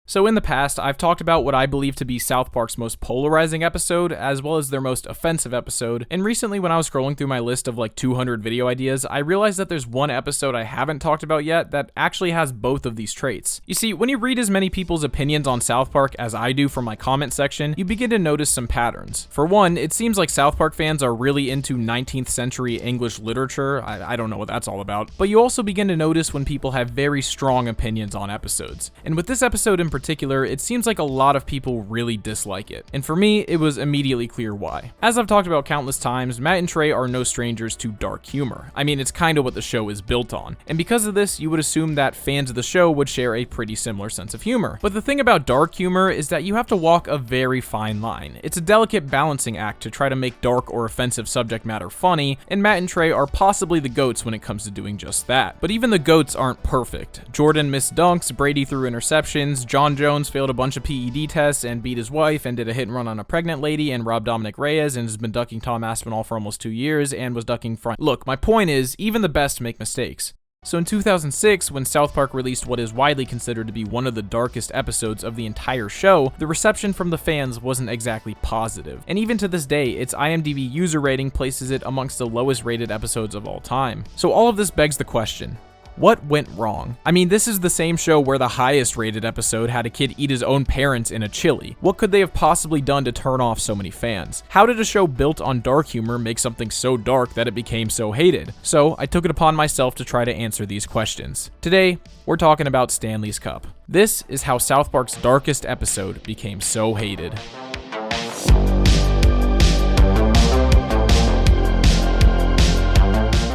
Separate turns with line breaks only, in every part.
So in the past, I've talked about what I believe to be South Park's most polarizing episode, as well as their most offensive episode, and recently when I was scrolling through my list of like 200 video ideas, I realized that there's one episode I haven't talked about yet that actually has both of these traits. You see, when you read as many people's opinions on South Park as I do from my comment section, you begin to notice some patterns. For one, it seems like South Park fans are really into 19th century English literature. I don't know what that's all about, but you also begin to notice when people have very strong opinions on episodes. And with this episode in particular, it seems like a lot of people really dislike it. And for me, it was immediately clear why. As I've talked about countless times, Matt and Trey are no strangers to dark humor. I mean, it's kind of what the show is built on. And because of this, you would assume that fans of the show would share a pretty similar sense of humor. But the thing about dark humor is that you have to walk a very fine line. It's a delicate balancing act to try to make dark or offensive subject matter funny, and Matt and Trey are possibly the GOATs when it comes to doing just that. But even the GOATs aren't perfect. Jordan missed dunks, Brady threw interceptions, John Jones failed a bunch of PED tests and beat his wife and did a hit and run on a pregnant lady and robbed Dominic Reyes and has been ducking Tom Aspinall for almost 2 years and was ducking front. Look, my point is, even the best make mistakes. So in 2006, when South Park released what is widely considered to be one of the darkest episodes of the entire show, the reception from the fans wasn't exactly positive. And even to this day, its IMDb user rating places it amongst the lowest rated episodes of all time. So all of this begs the question, what went wrong? I mean, this is the same show where the highest rated episode had a kid eat his own parents in a chili. What could they have possibly done to turn off so many fans? How did a show built on dark humor make something so dark that it became so hated? So I took it upon myself to try to answer these questions. Today, we're talking about Stanley's Cup. This is how South Park's darkest episode became so hated.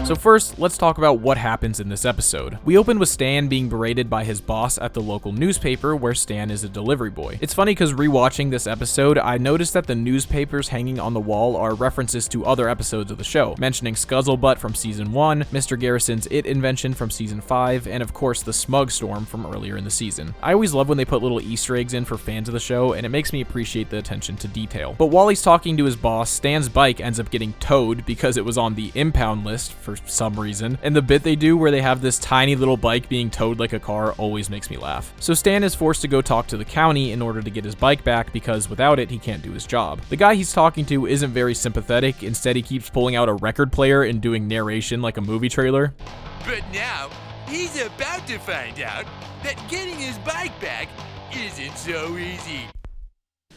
So first, let's talk about what happens in this episode. We open with Stan being berated by his boss at the local newspaper where Stan is a delivery boy. It's funny because rewatching this episode, I noticed that the newspapers hanging on the wall are references to other episodes of the show, mentioning Scuzzlebutt from season 1, Mr. Garrison's It invention from season 5, and of course the Smug Storm from earlier in the season. I always love when they put little Easter eggs in for fans of the show, and it makes me appreciate the attention to detail. But while he's talking to his boss, Stan's bike ends up getting towed because it was on the impound list for some reason, and the bit they do where they have this tiny little bike being towed like a car always makes me laugh. So Stan is forced to go talk to the county in order to get his bike back because without it he can't do his job. The guy he's talking to isn't very sympathetic, instead he keeps pulling out a record player and doing narration like a movie trailer.
But now, he's about to find out that getting his bike back isn't so easy.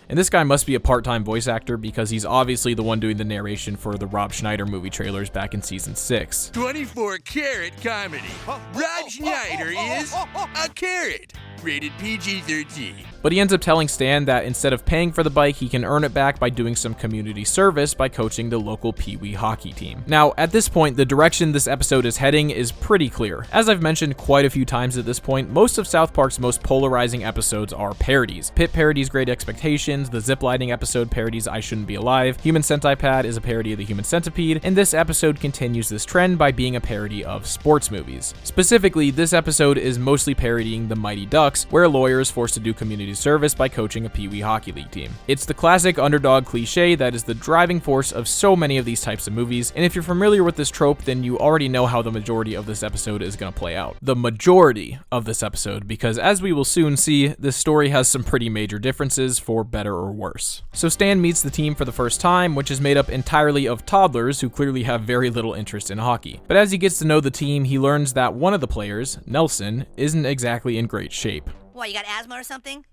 And this guy must be a part-time voice actor because he's obviously the one doing the narration for the Rob Schneider movie trailers back in season 6.
24-karat comedy. Rob Schneider is a carrot. Rated PG-13.
But he ends up telling Stan that instead of paying for the bike, he can earn it back by doing some community service by coaching the local Pee Wee hockey team. Now, at this point, the direction this episode is heading is pretty clear. As I've mentioned quite a few times at this point, most of South Park's most polarizing episodes are parodies. Pit parodies Great Expectations, the ziplining episode parodies I Shouldn't Be Alive, Human Centipede is a parody of the Human Centipede, and this episode continues this trend by being a parody of sports movies. Specifically, this episode is mostly parodying The Mighty Ducks, where a lawyer is forced to do community service by coaching a Pee Wee hockey league team. It's the classic underdog cliche that is the driving force of so many of these types of movies, and if you're familiar with this trope, then you already know how the majority of this episode is going to play out. The majority of this episode, because as we will soon see, this story has some pretty major differences for better or worse. So Stan meets the team for the first time, which is made up entirely of toddlers who clearly have very little interest in hockey. But as he gets to know the team, he learns that one of the players, Nelson, isn't exactly in great shape.
What, you got asthma or something?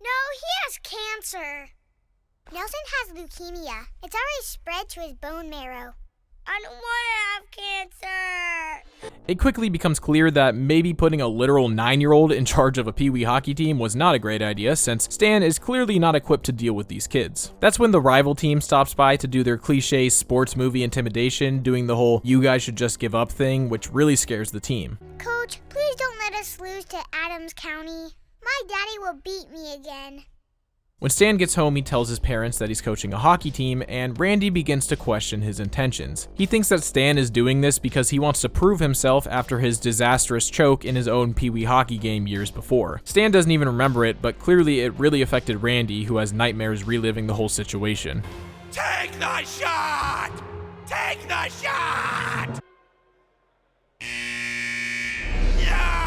No, he has cancer. Nelson has leukemia. It's already spread to his bone marrow. I don't want to have cancer.
It quickly becomes clear that maybe putting a literal 9-year-old in charge of a Pee Wee hockey team was not a great idea, since Stan is clearly not equipped to deal with these kids. That's when the rival team stops by to do their cliche sports movie intimidation, doing the whole "you guys should just give up" thing, which really scares the team.
Coach, please don't let us lose to Adams County. My daddy will beat me again.
When Stan gets home, he tells his parents that he's coaching a hockey team, and Randy begins to question his intentions. He thinks that Stan is doing this because he wants to prove himself after his disastrous choke in his own Pee Wee hockey game years before. Stan doesn't even remember it, but clearly it really affected Randy, who has nightmares reliving the whole situation.
Take the shot! Take the shot! No!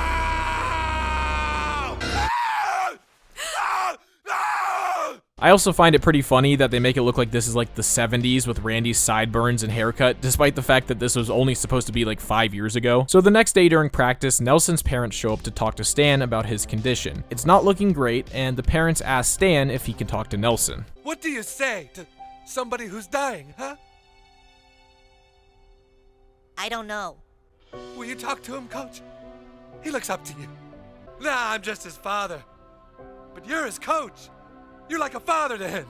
I also find it pretty funny that they make it look like this is like the 70s with Randy's sideburns and haircut, despite the fact that this was only supposed to be like 5 years ago. So the next day during practice, Nelson's parents show up to talk to Stan about his condition. It's not looking great, and the parents ask Stan if he can talk to Nelson.
What do you say to somebody who's dying, huh?
I don't know.
Will you talk to him, Coach? He looks up to you. Nah, I'm just his father. But you're his coach. You're like a father to him.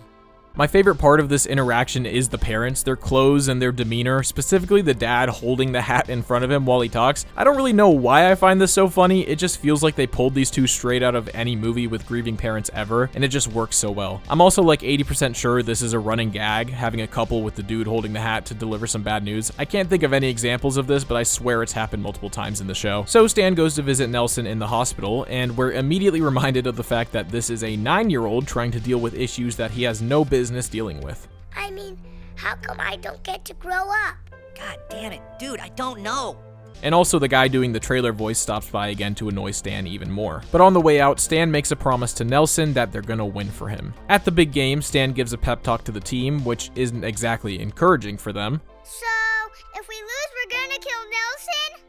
My favorite part of this interaction is the parents, their clothes and their demeanor, specifically the dad holding the hat in front of him while he talks. I don't really know why I find this so funny, it just feels like they pulled these two straight out of any movie with grieving parents ever, and it just works so well. I'm also like 80% sure this is a running gag, having a couple with the dude holding the hat to deliver some bad news. I can't think of any examples of this, but I swear it's happened multiple times in the show. So Stan goes to visit Nelson in the hospital, and we're immediately reminded of the fact that this is a 9-year-old trying to deal with issues that he has no business dealing with.
I mean, how come I don't get to grow up?
God damn it, dude, I don't know.
And also the guy doing the trailer voice stops by again to annoy Stan even more. But on the way out, Stan makes a promise to Nelson that they're gonna win for him. At the big game, Stan gives a pep talk to the team, which isn't exactly encouraging for them.
So, if we lose, we're gonna kill Nelson?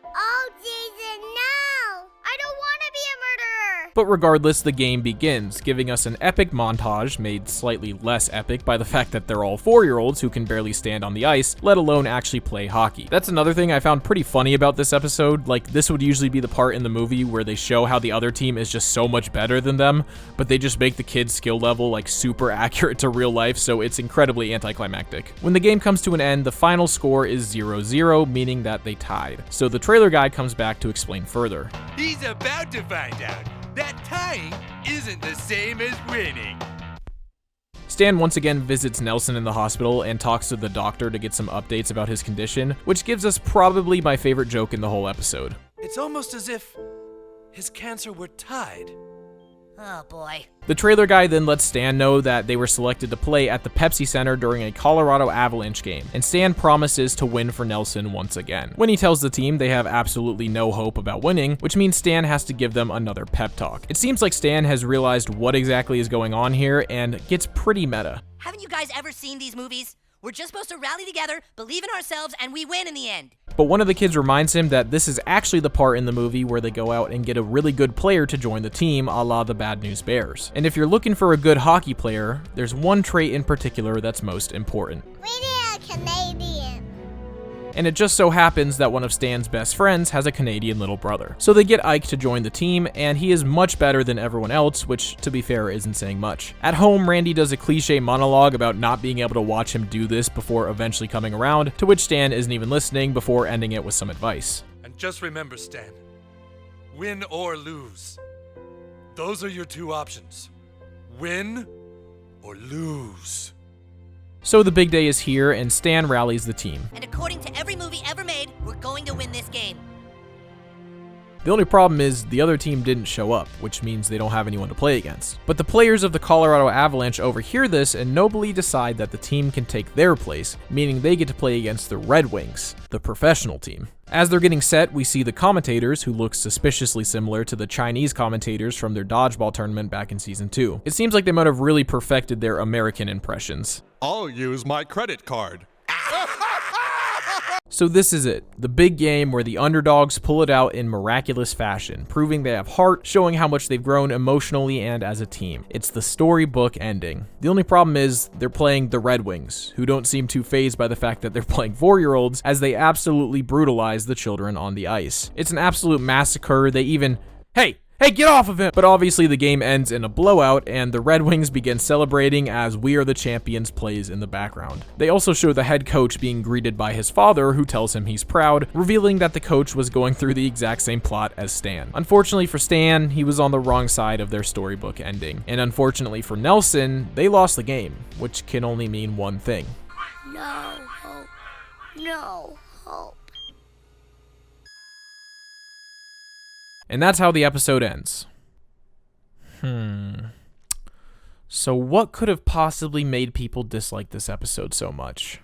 Oh, Jesus, no! I don't want to be a murderer!
But regardless, the game begins, giving us an epic montage, made slightly less epic by the fact that they're all 4-year-olds who can barely stand on the ice, let alone actually play hockey. That's another thing I found pretty funny about this episode. Like, this would usually be the part in the movie where they show how the other team is just so much better than them, but they just make the kids' skill level like super accurate to real life, so it's incredibly anticlimactic. When the game comes to an end, the final score is 0-0, meaning that they tied. So the trailer guy comes back to explain further.
He's about to find out that tying isn't the same as winning.
Stan once again visits Nelson in the hospital and talks to the doctor to get some updates about his condition, which gives us probably my favorite joke in the whole episode.
It's almost as if his cancer were tied.
Oh boy.
The trailer guy then lets Stan know that they were selected to play at the Pepsi Center during a Colorado Avalanche game, and Stan promises to win for Nelson once again. When he tells the team they have absolutely no hope about winning, which means Stan has to give them another pep talk. It seems like Stan has realized what exactly is going on here and gets pretty meta.
Haven't you guys ever seen these movies? We're just supposed to rally together, believe in ourselves, and we win in the end.
But one of the kids reminds him that this is actually the part in the movie where they go out and get a really good player to join the team, a la the Bad News Bears. And if you're looking for a good hockey player, there's one trait in particular that's most important.
We need a Canadian.
And it just so happens that one of Stan's best friends has a Canadian little brother. So they get Ike to join the team, and he is much better than everyone else, which, to be fair, isn't saying much. At home, Randy does a cliche monologue about not being able to watch him do this before eventually coming around, to which Stan isn't even listening before ending it with some advice.
And just remember, Stan, win or lose. Those are your two options. Win or lose.
So the big day is here, and Stan rallies the team.
And according to every movie ever made, we're going to win this game.
The only problem is the other team didn't show up, which means they don't have anyone to play against. But the players of the Colorado Avalanche overhear this and nobly decide that the team can take their place, meaning they get to play against the Red Wings, the professional team. As they're getting set, we see the commentators, who look suspiciously similar to the Chinese commentators from their dodgeball tournament back in season 2. It seems like they might have really perfected their American impressions.
I'll use my credit card.
So this is it, the big game where the underdogs pull it out in miraculous fashion, proving they have heart, showing how much they've grown emotionally and as a team. It's the storybook ending. The only problem is they're playing the Red Wings, who don't seem too fazed by the fact that they're playing 4-year-olds, as they absolutely brutalize the children on the ice. It's an absolute massacre. They even, hey, get off of him! But obviously the game ends in a blowout, and the Red Wings begin celebrating as We Are the Champions plays in the background. They also show the head coach being greeted by his father, who tells him he's proud, revealing that the coach was going through the exact same plot as Stan. Unfortunately for Stan, he was on the wrong side of their storybook ending. And unfortunately for Nelson, they lost the game, which can only mean one thing.
No hope. No hope.
And that's how the episode ends. So what could have possibly made people dislike this episode so much?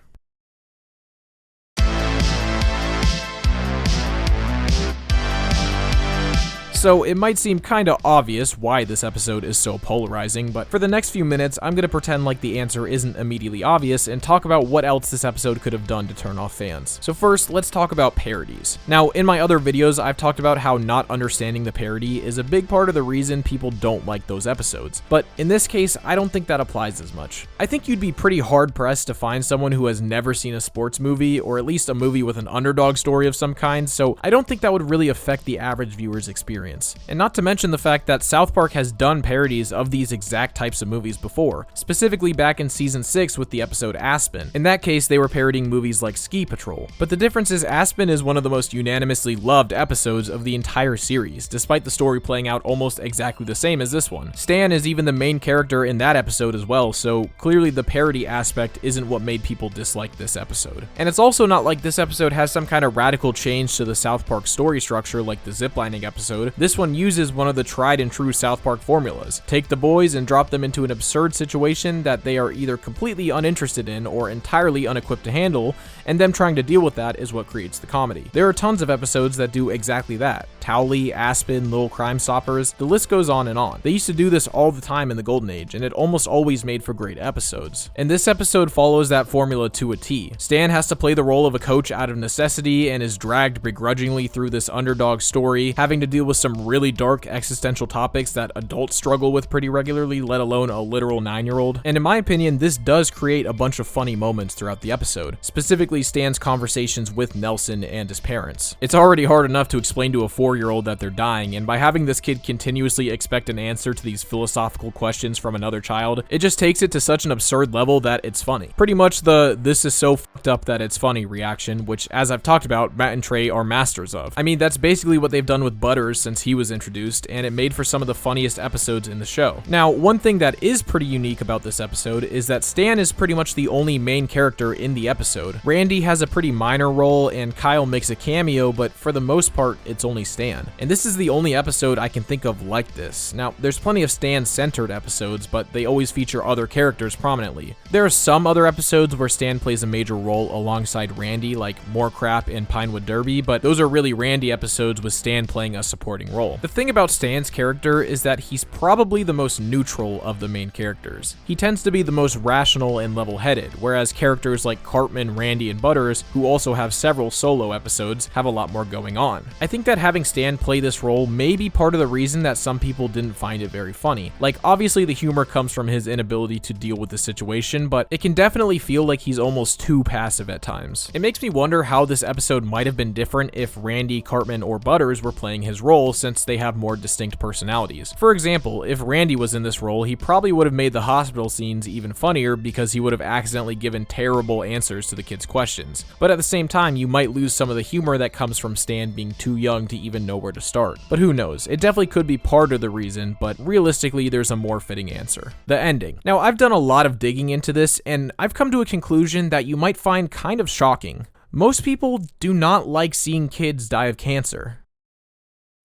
So it might seem kinda obvious why this episode is so polarizing, but for the next few minutes, I'm gonna pretend like the answer isn't immediately obvious and talk about what else this episode could have done to turn off fans. So first, let's talk about parodies. Now, in my other videos, I've talked about how not understanding the parody is a big part of the reason people don't like those episodes, but in this case, I don't think that applies as much. I think you'd be pretty hard-pressed to find someone who has never seen a sports movie, or at least a movie with an underdog story of some kind, so I don't think that would really affect the average viewer's experience. And not to mention the fact that South Park has done parodies of these exact types of movies before, specifically back in season 6 with the episode Aspen. In that case, they were parodying movies like Ski Patrol. But the difference is Aspen is one of the most unanimously loved episodes of the entire series, despite the story playing out almost exactly the same as this one. Stan is even the main character in that episode as well, so clearly the parody aspect isn't what made people dislike this episode. And it's also not like this episode has some kind of radical change to the South Park story structure like the ziplining episode. This one uses one of the tried and true South Park formulas. Take the boys and drop them into an absurd situation that they are either completely uninterested in or entirely unequipped to handle, and them trying to deal with that is what creates the comedy. There are tons of episodes that do exactly that. Towley, Aspen, Little Crime Stoppers, the list goes on and on. They used to do this all the time in the Golden Age, and it almost always made for great episodes. And this episode follows that formula to a T. Stan has to play the role of a coach out of necessity and is dragged begrudgingly through this underdog story, having to deal with some really dark existential topics that adults struggle with pretty regularly, let alone a literal 9-year-old. And in my opinion, this does create a bunch of funny moments throughout the episode, specifically Stan's conversations with Nelson and his parents. It's already hard enough to explain to a 4-year-old that they're dying, and by having this kid continuously expect an answer to these philosophical questions from another child, it just takes it to such an absurd level that it's funny. Pretty much the "this is so fucked up that it's funny" reaction, which, as I've talked about, Matt and Trey are masters of. I mean, that's basically what they've done with Butters since he was introduced, and it made for some of the funniest episodes in the show. Now, one thing that is pretty unique about this episode is that Stan is pretty much the only main character in the episode. Randy has a pretty minor role, and Kyle makes a cameo, but for the most part, it's only Stan. And this is the only episode I can think of like this. Now, there's plenty of Stan-centered episodes, but they always feature other characters prominently. There are some other episodes where Stan plays a major role alongside Randy, like More Crap and Pinewood Derby, but those are really Randy episodes with Stan playing a supporting role. The thing about Stan's character is that he's probably the most neutral of the main characters. He tends to be the most rational and level-headed, whereas characters like Cartman, Randy, and Butters, who also have several solo episodes, have a lot more going on. I think that having Stan play this role may be part of the reason that some people didn't find it very funny. Like, obviously the humor comes from his inability to deal with the situation, but it can definitely feel like he's almost too passive at times. It makes me wonder how this episode might have been different if Randy, Cartman, or Butters were playing his role, since they have more distinct personalities. For example, if Randy was in this role, he probably would have made the hospital scenes even funnier because he would have accidentally given terrible answers to the kids' questions. But at the same time, you might lose some of the humor that comes from Stan being too young to even know where to start. But who knows? It definitely could be part of the reason, but realistically, there's a more fitting answer. The ending. Now, I've done a lot of digging into this, and I've come to a conclusion that you might find kind of shocking. Most people do not like seeing kids die of cancer.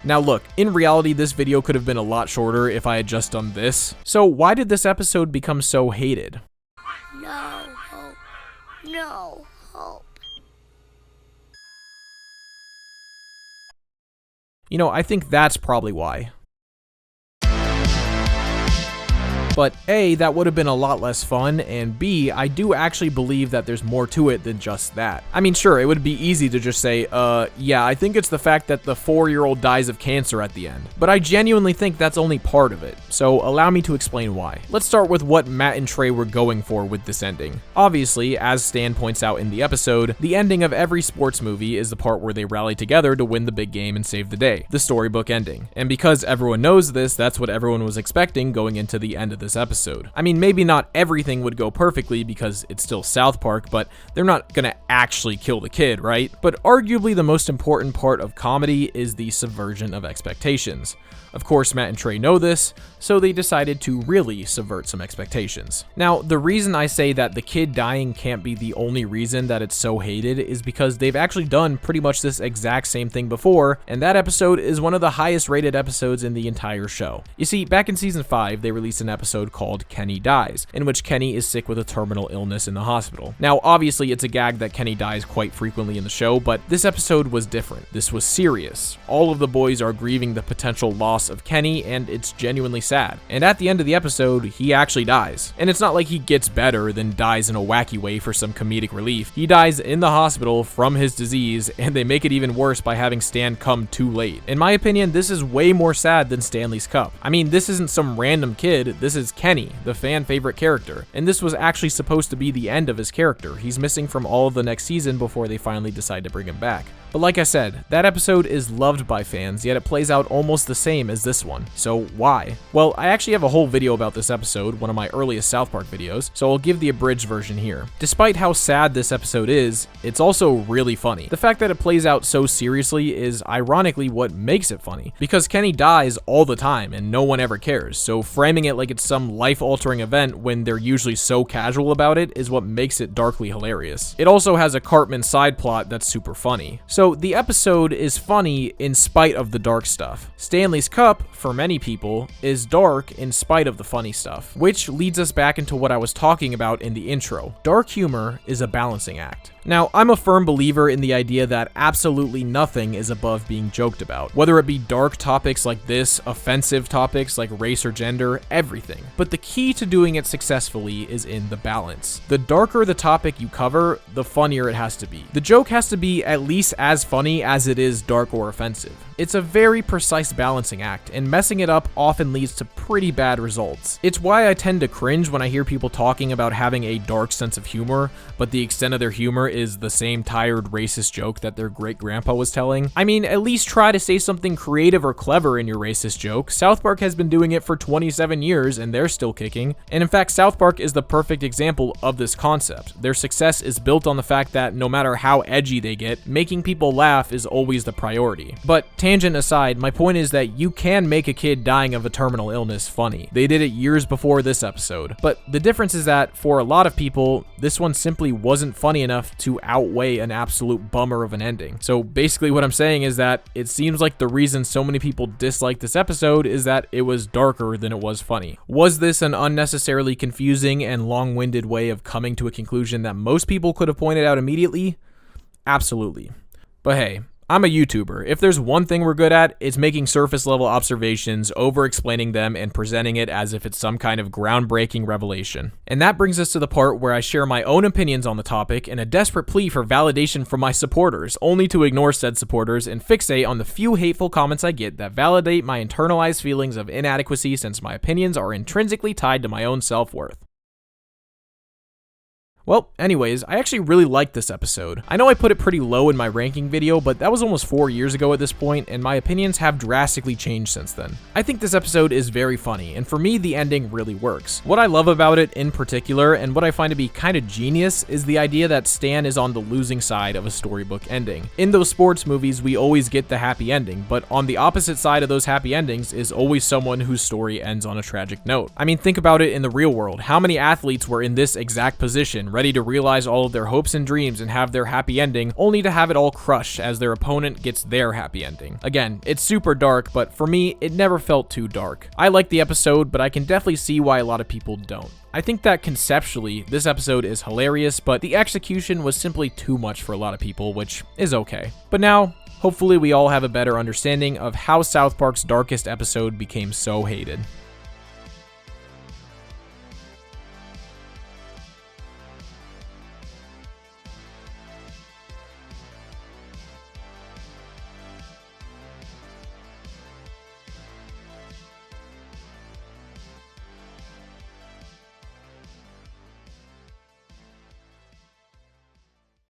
Now look, in reality, this video could have been a lot shorter if I had just done this. So why did this episode become so hated?
No hope. No hope.
You know, I think that's probably why. But A, that would have been a lot less fun, and B, I do actually believe that there's more to it than just that. I mean, sure, it would be easy to just say, yeah, I think it's the fact that the 4-year-old dies of cancer at the end. But I genuinely think that's only part of it, so allow me to explain why. Let's start with what Matt and Trey were going for with this ending. Obviously, as Stan points out in the episode, the ending of every sports movie is the part where they rally together to win the big game and save the day, the storybook ending. And because everyone knows this, that's what everyone was expecting going into the end of this episode. I mean, maybe not everything would go perfectly because it's still South Park, but they're not gonna actually kill the kid, right? But arguably the most important part of comedy is the subversion of expectations. Of course, Matt and Trey know this, so they decided to really subvert some expectations. Now, the reason I say that the kid dying can't be the only reason that it's so hated is because they've actually done pretty much this exact same thing before, and that episode is one of the highest rated episodes in the entire show. You see, back in season 5, they released an episode episode called Kenny Dies, in which Kenny is sick with a terminal illness in the hospital. Now, obviously, it's a gag that Kenny dies quite frequently in the show, but this episode was different. This was serious. All of the boys are grieving the potential loss of Kenny, and it's genuinely sad. And at the end of the episode, he actually dies. And it's not like he gets better, then dies in a wacky way for some comedic relief. He dies in the hospital from his disease, and they make it even worse by having Stan come too late. In my opinion, this is way more sad than Stanley's Cup. I mean, this isn't some random kid, this is Kenny, the fan favorite character. And this was actually supposed to be the end of his character. He's missing from all of the next season before they finally decide to bring him back. But like I said, that episode is loved by fans, yet it plays out almost the same as this one. So why? Well, I actually have a whole video about this episode, one of my earliest South Park videos, so I'll give the abridged version here. Despite how sad this episode is, it's also really funny. The fact that it plays out so seriously is ironically what makes it funny, because Kenny dies all the time and no one ever cares, so framing it like it's some life-altering event when they're usually so casual about it is what makes it darkly hilarious. It also has a Cartman side plot that's super funny. So the episode is funny in spite of the dark stuff. Stanley's Cup, for many people, is dark in spite of the funny stuff, which leads us back into what I was talking about in the intro. Dark humor is a balancing act. Now, I'm a firm believer in the idea that absolutely nothing is above being joked about, whether it be dark topics like this, offensive topics like race or gender, everything. But the key to doing it successfully is in the balance. The darker the topic you cover, the funnier it has to be. The joke has to be at least as funny as it is dark or offensive. It's a very precise balancing act, and messing it up often leads to pretty bad results. It's why I tend to cringe when I hear people talking about having a dark sense of humor, but the extent of their humor is the same tired racist joke that their great-grandpa was telling. I mean, at least try to say something creative or clever in your racist joke. South Park has been doing it for 27 years, and they're still kicking. And in fact, South Park is the perfect example of this concept. Their success is built on the fact that no matter how edgy they get, making people laugh is always the priority. But tangent aside, my point is that you can make a kid dying of a terminal illness funny. They did it years before this episode. But the difference is that for a lot of people, this one simply wasn't funny enough to outweigh an absolute bummer of an ending. So basically what I'm saying is that it seems like the reason so many people dislike this episode is that it was darker than it was funny. Was this an unnecessarily confusing and long-winded way of coming to a conclusion that most people could have pointed out immediately? Absolutely. But hey, I'm a YouTuber. If there's one thing we're good at, it's making surface level observations, over-explaining them, and presenting it as if it's some kind of groundbreaking revelation. And that brings us to the part where I share my own opinions on the topic in a desperate plea for validation from my supporters, only to ignore said supporters and fixate on the few hateful comments I get that validate my internalized feelings of inadequacy, since my opinions are intrinsically tied to my own self-worth. Well, anyways, I actually really liked this episode. I know I put it pretty low in my ranking video, but that was almost 4 years ago at this point, and my opinions have drastically changed since then. I think this episode is very funny, and for me, the ending really works. What I love about it in particular, and what I find to be kind of genius, is the idea that Stan is on the losing side of a storybook ending. In those sports movies, we always get the happy ending, but on the opposite side of those happy endings is always someone whose story ends on a tragic note. I mean, think about it in the real world. How many athletes were in this exact position, ready to realize all of their hopes and dreams and have their happy ending, only to have it all crushed as their opponent gets their happy ending? Again, it's super dark, but for me, it never felt too dark. I like the episode, but I can definitely see why a lot of people don't. I think that conceptually, this episode is hilarious, but the execution was simply too much for a lot of people, which is okay. But now, hopefully we all have a better understanding of how South Park's darkest episode became so hated.